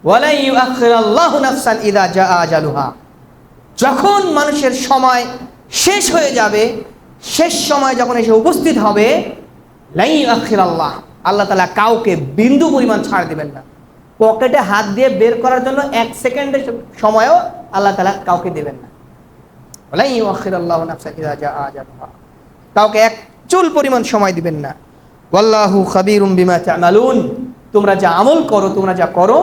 ওয়ালা ইউআখিরুল্লাহু নাফসান ইযা জাআ আজালুহা, যখন মানুষের সময় শেষ হয়ে যাবে, শেষ সময় যখন এসে উপস্থিত হবে, লা ইউআখিরুল্লাহ, আল্লাহ তাআলা কাউকে বিন্দু পরিমাণ ছাড় দিবেন না। পকেটে হাত দিয়ে বের করার জন্য 1 সেকেন্ডের সময়ও আল্লাহ তাআলা কাউকে দেবেন না। ওয়ালা ইউআখিরুল্লাহু নাফসান ইযা জাআ আজালুহা, কাউকে এক চুল পরিমাণ সময় দিবেন না। ওয়াল্লাহু খাবীরুম বিমা তা'মালুন, তোমরা যা আমল করো, তোমরা যা করো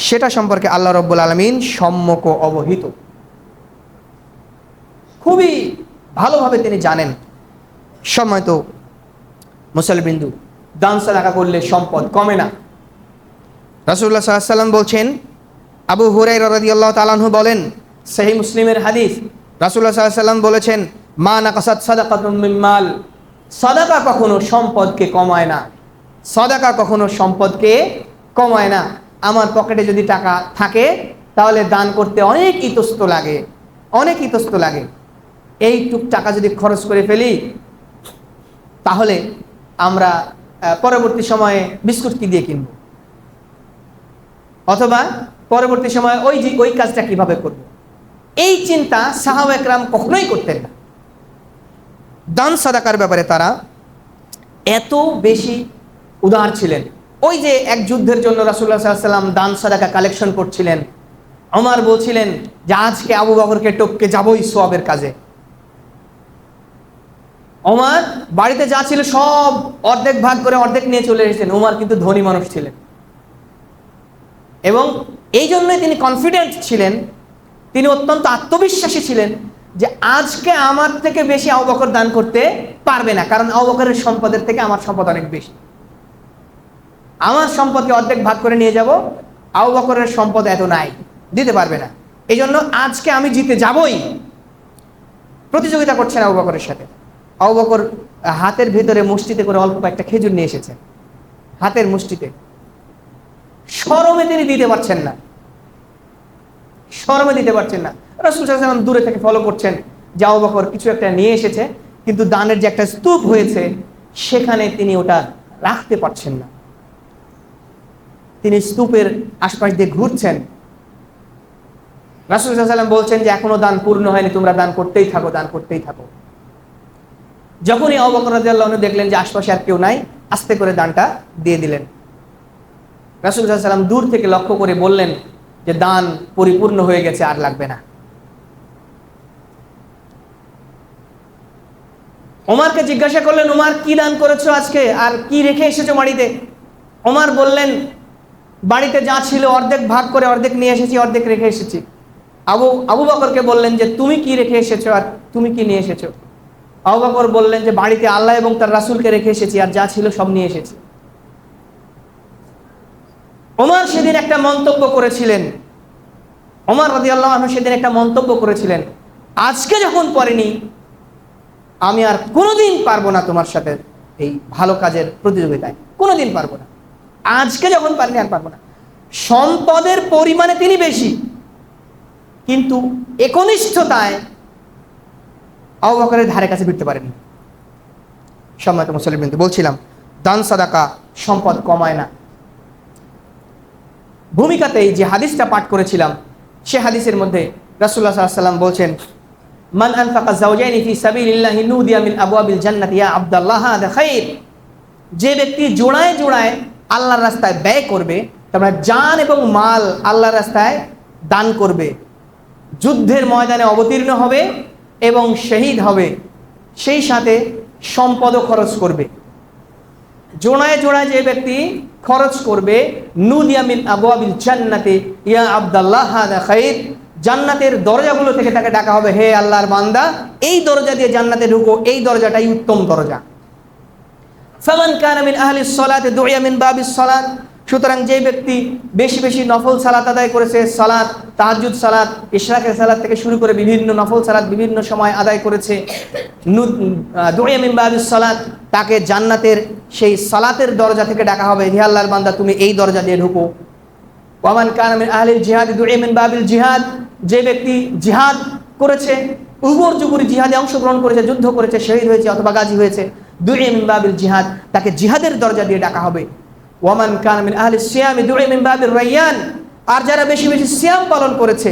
সেটা সম্পর্কে আল্লাহ রাব্বুল আলামিন সম্যক অবহিত, খুবই ভালোভাবে তিনি জানেন। সম্মানিত মুসলিমবৃন্দ, দান সাদাকা করলে সম্পদ কমে না। রাসূলুল্লাহ সাল্লাল্লাহু আলাইহি ওয়াসাল্লাম বলছেন, আবু হুরায়রা রাদিয়াল্লাহু তাআলা আনহু বলেন, সহিহ মুসলিমের হাদিস, রাসূলুল্লাহ সাল্লাল্লাহু আলাইহি ওয়াসাল্লাম বলেছেন, মা নাকাসাত সাদাকাতুম মিন মাল, সাদাকা কখনো সম্পদকে কমায় না, সাদাকা কখনো সম্পদকে কমায় না। আমার পকেটে যদি টাকা থাকে তাহলে দান করতে অনেক ইতস্ত লাগে, অনেক ইতস্ত লাগে। এইটুক টাকা যদি খরচ করে ফেলি তাহলে আমরা পরবর্তী সময়ে বিস্কুট কি দিয়ে কিনব, অথবা পরবর্তী সময়ে ওই কাজটা কিভাবে করব, এই চিন্তা সাহাবা একরাম কখনোই করতেন না। দান সাদাকার ব্যাপারে তারা এত বেশি উদার ছিলেন। ওই যে এক যুদ্ধের জন্য রাসূলুল্লাহ সাল্লাল্লাহু আলাইহি ওয়াসাল্লাম দান সাদাকা কালেকশন করছিলেন, ওমর বলছিলেন যে আজকে আবু বকরকে টপকে যাবই সওয়াবের কাজে। ওমর বাড়িতে যা ছিল সব অর্ধেক ভাগ করে অর্ধেক নিয়ে চলে এসেছেন। ওমর কিন্তু ধনী মানুষ ছিলেন এবং এই জন্যই তিনি কনফিডেন্ট ছিলেন, তিনি অত্যন্ত আত্মবিশ্বাসী ছিলেন যে আজকে আমার থেকে বেশি আবু বকর দান করতে পারবে না, কারণ আবু বকরের সম্পদের থেকে আমার সম্পদ অনেক বেশি। আমার সম্পদকে অর্ধেক ভাগ করে নিয়ে যাব, আবু বকরের সম্পদ এত নাই, দিতে পারবে না। এই জন্য আজকে আমি জিতে যাবই। প্রতিযোগিতা করছেন আবু বকরের সাথে। আবু বকর হাতের ভিতরে মুষ্টিতে করে অল্প কয়েকটা খেজুর নিয়ে এসেছেন, হাতের মুষ্টিতে। শরমে তিনি দিতে পারছেন না, শরমে দিতে পারছেন না। রাসূল সাল্লাল্লাহু আলাইহি ওয়াসাল্লাম দূরে থেকে ফলো করছেন যে আবু বকর কিছু একটা নিয়ে এসেছে, কিন্তু দানের যে একটা স্তূপ হয়েছে সেখানে তিনি ওটা রাখতে পারছেন না। তিনি স্তূপের আশপাশ দিয়ে ঘুরছেন। রাসূল সাল্লাল্লাহু আলাইহি ওয়াসাল্লাম বলছেন যে এখনো দান পূর্ণ হয়নি, তোমরা দান করতেই থাকো, দান করতেই থাকো। যখনই আবু বকর রাদিয়াল্লাহু আনহু দেখলেন যে আশপাশে আর কেউ নাই, আস্তে করে দানটা দিয়ে দিলেন। রাসূল সাল্লাল্লাহু আলাইহি ওয়াসাল্লাম দূর থেকে লক্ষ্য করে বললেন যে দান পরিপূর্ণ হয়ে গেছে, আর লাগবে না। ওমরকে জিজ্ঞাসা করলেন, ওমর কি দান করেছো আজকে, আর কি রেখে এসেছো বাড়িতে? ওমর বললেন, বাড়িতে যা ছিল অর্ধেক ভাগ করে অর্ধেক নিয়ে এসেছি, অর্ধেক রেখে এসেছি। আবু বকরকে বললেন যে তুমি কি রেখে এসেছো আর তুমি কি নিয়ে এসেছো? আবু বকর বললেন যে বাড়িতে আল্লাহ এবং তার রাসূলকে রেখে এসেছি, আর যা ছিল সব নিয়ে এসেছি। ওমর সেদিন একটা মন্তব্য করেছিলেন, ওমর রাদিয়াল্লাহু আনহু সেদিন একটা মন্তব্য করেছিলেন, আজকে যখন পড়েনি আমি আর কোনোদিন পারবো না তোমার সাথে এই ভালো কাজের প্রতিযোগিতায়, কোনোদিন পারবো না। আজকে যখন পারিনি আর পারবো না। সম্পদের পরিমাণে তিনি বেশি, কিন্তু একনিষ্ঠতায় আবু বকরের ধারে কাছে ফিরতে পারেনি। সম্মানিত মুসলিম, বলছিলাম দান সাদাকা সম্পদ কমায় না। ভূমিকাতেই যে হাদিসটা পাঠ করেছিলাম সে হাদিসের মধ্যে রাসূলুল্লাহ সাল্লাল্লাহু আলাইহি ওয়াসাল্লাম বলছেন, মান আনফাকা যাওজাইনি ফি সাবিলিল্লাহি নুদিয়া মিন আবওয়াবিল জান্নাতি ইয়া আব্দুল্লাহ হাদা খাইর। যে ব্যক্তি জোড়ায় জোড়ায় আল্লাহর রাস্তায় ব্যয় করবে, তারপরে জান এবং মাল আল্লাহর রাস্তায় দান করবে, যুদ্ধের ময়দানে অবতীর্ণ হবে এবং শহীদ হবে, সেই সাথে সম্পদও খরচ করবে। জোড়ায় জোড়ায় যে ব্যক্তি খরচ করবে, নুদিয়া মিন আবওয়াবিল জান্নাতি ইয়া আব্দুল্লাহ হাদা খাইর, জান্নাতের দরজাগুলো থেকে তাকে ডাকা হবে, হে আল্লাহর বান্দা, এই দরজা দিয়ে জান্নাতে ঢুকো, এই দরজাটাই উত্তম দরজা। ফামান কানা মিন আহলিস সালাতি দুইয়া মিন বাবিস সালাত। সুতরাং যে ব্যক্তি বেশি বেশি নফল সালাত আদায় করেছে, সালাত, তাহাজ্জুদ সালাত, ইশরাকের সালাত থেকে শুরু করে বিভিন্ন নফল সালাত বিভিন্ন সময় আদায় করেছে, দুইয়া মিন বাবিস সালাত, তাকে জান্নাতের সেই সালাতের দরজা থেকে ডাকা হবে, হে আল্লাহর বান্দা, তুমি এই দরজা দিয়ে ঢুকো। ওয়ামান কানা মিন আহলিল জিহাদ দুইয়া মিন বাবিল জিহাদ। যে ব্যক্তি জিহাদ করেছে, উবর জুবুরি জিহাদে অংশগ্রহণ করেছে, যুদ্ধ করেছে, শহীদ হয়েছে অথবা গাজী হয়েছে, দুইয়া মিন বাবিল জিহাদ, তাকে জিহাদের দরজা দিয়ে ডাকা হবে। ওয়ামান কানা মিন আহলিস সিয়ামি দুইয়া মিন বাবির রায়্যান। আর যারা বেশি বেশি সিয়াম পালন করেছে,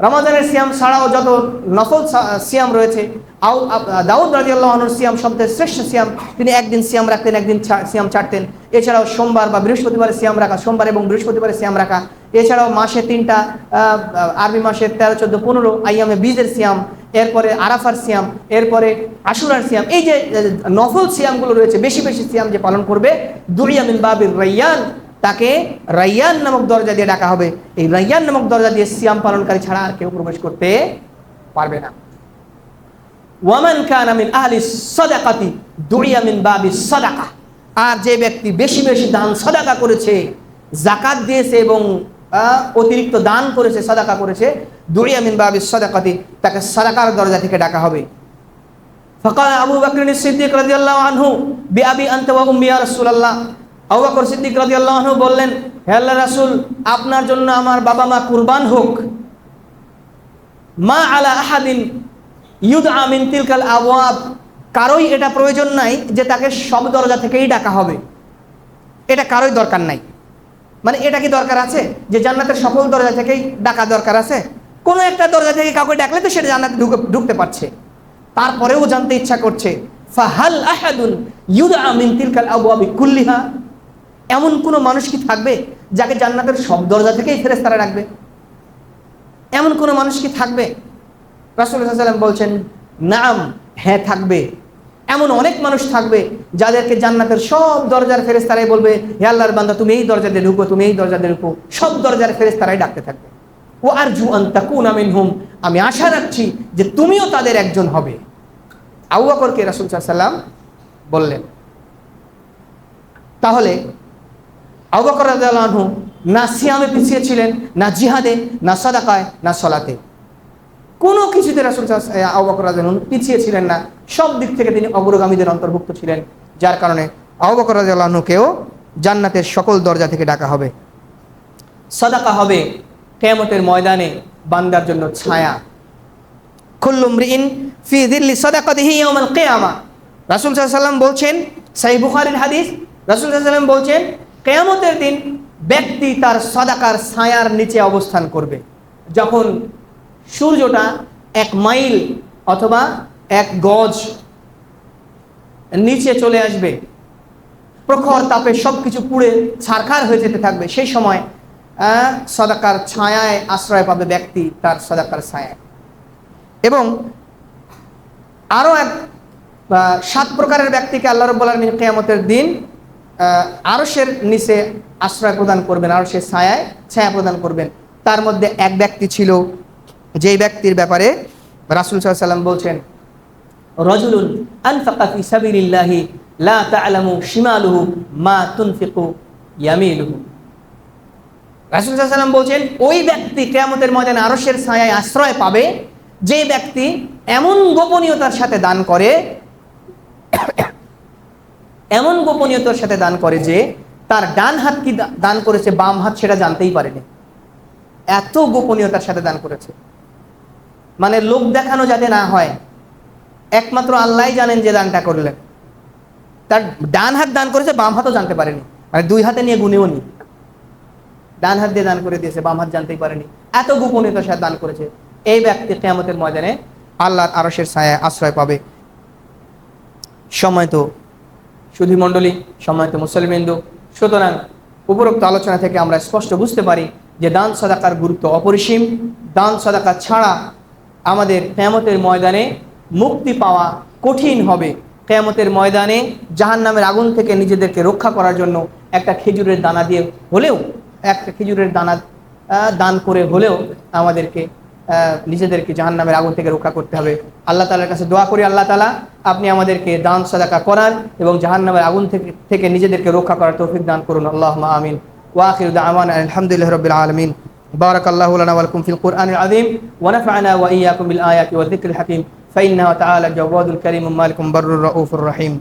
রমাদানের সিয়াম ছাড়াও যত নফল সিয়াম রয়েছে, দাউদ রাদিয়াল্লাহু আনহুর সিয়াম সবচেয়ে শ্রেষ্ঠ সিয়াম, তিনি একদিন সিয়াম রাখতেন, একদিন সিয়াম ছাড়তেন। এছাড়াও সোমবার বা বৃহস্পতিবারে সিয়াম রাখা, সোমবার এবং বৃহস্পতিবারে সিয়াম রাখা। এছাড়াও মাসে 3টা আরবি মাসে 13, 14, 15 আইয়ামে বীজের সিয়াম, এরপরে আরাফার সিয়াম, এরপরে আশুরার সিয়াম। এই যে নফল সিয়ামগুলো রয়েছে, বেশি বেশি সিয়াম যে পালন করবে, দুইয়া মিন বাবির রায়্যান, তাকে রাইয়ান নামক দরজা দিয়ে ডাকা হবে। এই রাইয়ান নামক দরজা দিয়ে সিয়াম পালনকারী ছাড়া আর কেউ প্রবেশ করতে পারবে না। ওয়ামান কানা মিন আহলি সাদাকাতি দুইয়া মিন বাবিস সাদাকা, আর যে ব্যক্তি বেশি বেশি দান সাদাকা করেছে, যাকাত দিয়েছে এবং অতিরিক্ত দান করেছে, সাদাকা করেছে, দুইয়া মিন বাবিস সাদাকাতি, তাকে সাদাকার দরজা থেকে ডাকা হবে। ফাকাল আবু বকর সিদ্দিক রাদিয়াল্লাহু আনহু বিআবি আনতা ওয়া উম্মি ইয়া রাসূলুল্লাহ, আবু বকর সিদ্দিক রাদিয়াল্লাহু আনহু বললেন, হে আল্লাহর রাসূল, আপনার জন্য আমার বাবা মা কুরবান হোক। মা আলা আহাদিন ইউদআ মিন তিলকাল আবওয়াব, কারোই এটা প্রয়োজন নাই যে তাকে সব দরজা থেকেই ডাকা হবে, এটা কারোই দরকার নাই। মানে এটা কি দরকার আছে যে জান্নাতের সকল দরজা থেকেই ডাকা দরকার আছে? কোনো একটা দরজা থেকে কাউকে ডাকলে তো সেটা জান্নাতে ঢুকতে পারছে। তারপরেও জানতে ইচ্ছা করছে, ফাহাল আহাদুন ইউদআ মিন তিলকাল আবওয়াবি কুল্লিহা, এমন কোনো মানুষ কি থাকবে যাকে জান্নাতের সব দরজা থেকেই ফেরেশতারা ডাকবে? এমন কোনো মানুষ কি থাকবে? রাসূলুল্লাহ সাল্লাল্লাহু আলাইহি ওয়াসাল্লাম বলছেন, নাম, হ্যাঁ থাকবে। এমন অনেক মানুষ থাকবে যাদেরকে জান্নাতের সব দরজার ফেরেশতারাই বলবে, হে আল্লাহর বান্দা, তুমি এই দরজা দিয়ে ঢুকো, তুমি এই দরজা দিয়ে ঢুকো, সব দরজার ফেরেশতারাই ডাকতে থাকবে। ও আরজু আন তাকুনা মিনহুম, আমি আশা রাখছি যে তুমিও তাদের একজন হবে। আবু বকরকে রাসূল সাল্লাল্লাহু আলাইহি ওয়াসাল্লাম বললেন। তাহলে আবু বকর রাদিয়াল্লাহু আনহু না সিয়ামে পিছিয়ে ছিলেন, না জিহাদে, না সাদাকায়, না সালাতে, কোনো কিছুতে রাসূল আবু বকর রাদিয়াল্লাহু আনহু পিছিয়ে ছিলেন না। সব দিক থেকে তিনি অগ্রগামীদের অন্তর্ভুক্ত ছিলেন, যার কারণে আবু বকর রাদিয়াল্লাহু আনহুকেও জান্নাতের সকল দরজা থেকে ডাকা হবে। সাদাকা হবে কিয়ামতের ময়দানে বান্দার জন্য ছায়া। কুল্লু মরিইন ফি যিল্লি সাদাকাতিহি ইয়াউমাল কিয়ামা, রাসূল সাল্লাল্লাহু আলাইহি ওয়াসাল্লাম বলছেন, সহিহ বুখারীর হাদিস, রাসূল সাল্লাল্লাহু আলাইহি ওয়াসাল্লাম বলছেন, কিয়ামতের দিন ব্যক্তি তার সাদাকার ছায়ার নিচে অবস্থান করবে। যখন সূর্যটা 1 মাইল অথবা 1 গজ নিচে চলে আসবে, প্রখর তাপে সবকিছু পুড়ে ছারখার হয়ে যেতে থাকবে, সেই সময় সাদাকার ছায়ায় আশ্রয় পাবে ব্যক্তি, তার সাদাকার ছায়ায়। এবং আরও 7 প্রকারের ব্যক্তিকে আল্লাহ রাব্বুল আলামিন কিয়ামতের দিন আরশের নিচে আশ্রয় প্রদান করবেন, আরশের ছায়ায় ছায়া প্রদান করবেন। তার মধ্যে এক ব্যক্তি ছিল, যেই ব্যক্তির ব্যাপারে রাসূল সাল্লাল্লাহু আলাইহি ওয়াসাল্লাম বলছেন, রাজুলুন আনফাকা ফি সাবিলিল্লাহি লা তা'লামু শিমালুহু মা তুনফিকু ইয়ামিনুহু। রাসূল সাল্লাল্লাহু আলাইহি ওয়াসাল্লাম বলছেন, ওই ব্যক্তি কিয়ামতের ময়দানে আরশের ছায়ায় আশ্রয় পাবে যে ব্যক্তি এমন গোপনীয়তার সাথে দান করে, এমন গোপনীয়তার সাথে দান করে যে তার ডান হাত কি দান করেছে, বাম হাত সেটা জানতেই পারেনি। এত গোপনীয়তার সাথে দান করেছে, মানে লোক দেখানো যাতে না হয়, একমাত্র আল্লাহই জানেন যে দানটা করলেন। তার ডান হাত দান করেছে, বাম হাতও জানতে পারেনি, মানে 2 হাতে নিয়ে গুনেও নি, ডান হাত দিয়ে দান করে দিয়েছে, বাম হাত জানতেই পারেনি, এত গোপনীয়তার সাথে দান করেছে। এই ব্যক্তি কিয়ামতের ময়দানে আল্লাহর আরশের ছায়ায় আশ্রয় পাবে। সম্মানিত সুধী মণ্ডলী, সম্মানিত মুসলিমবৃন্দ, সুতরাং উপরোক্ত আলোচনা থেকে আমরা স্পষ্ট বুঝতে পারি যে দান সাদাকার গুরুত্ব অপরিসীম। দান সাদাকা ছাড়া আমাদের কিয়ামতের ময়দানে মুক্তি পাওয়া কঠিন হবে। কিয়ামতের ময়দানে জাহান্নামের আগুন থেকে নিজেদেরকে রক্ষা করার জন্য একটা খেজুরের দানা দিয়ে হলেও, একটা খেজুরের দানা দান করে হলেও আমাদেরকে নিজেদেরকে জাহান্নামের আগুন থেকে রক্ষা করতে হবে। আল্লাহ তাআলার কাছে দোয়া করি, আল্লাহ তাআলা আপনি আমাদেরকে দান সাদাকা করার এবং জাহান্নামের আগুন থেকে নিজেদেরকে রক্ষা করার তৌফিক দান করুন। আল্লাহুম্মা আমিন। ওয়া আখিরু দাওয়ানা আলহামদুলিল্লাহি রাব্বিল আলামিন। বারাকাল্লাহু লানা ওয়া লাকুম ফিল কুরআনিল আযীম ওয়া নাফা'না ওয়া ইয়্যাকুম বিল আয়াতি ওয়ায যিকরিল হাকীম। ফাইন্নাহু তাআলা জাওয়াদুল কারীমুম মালিকুম বাররুর রাউফুর রহিম।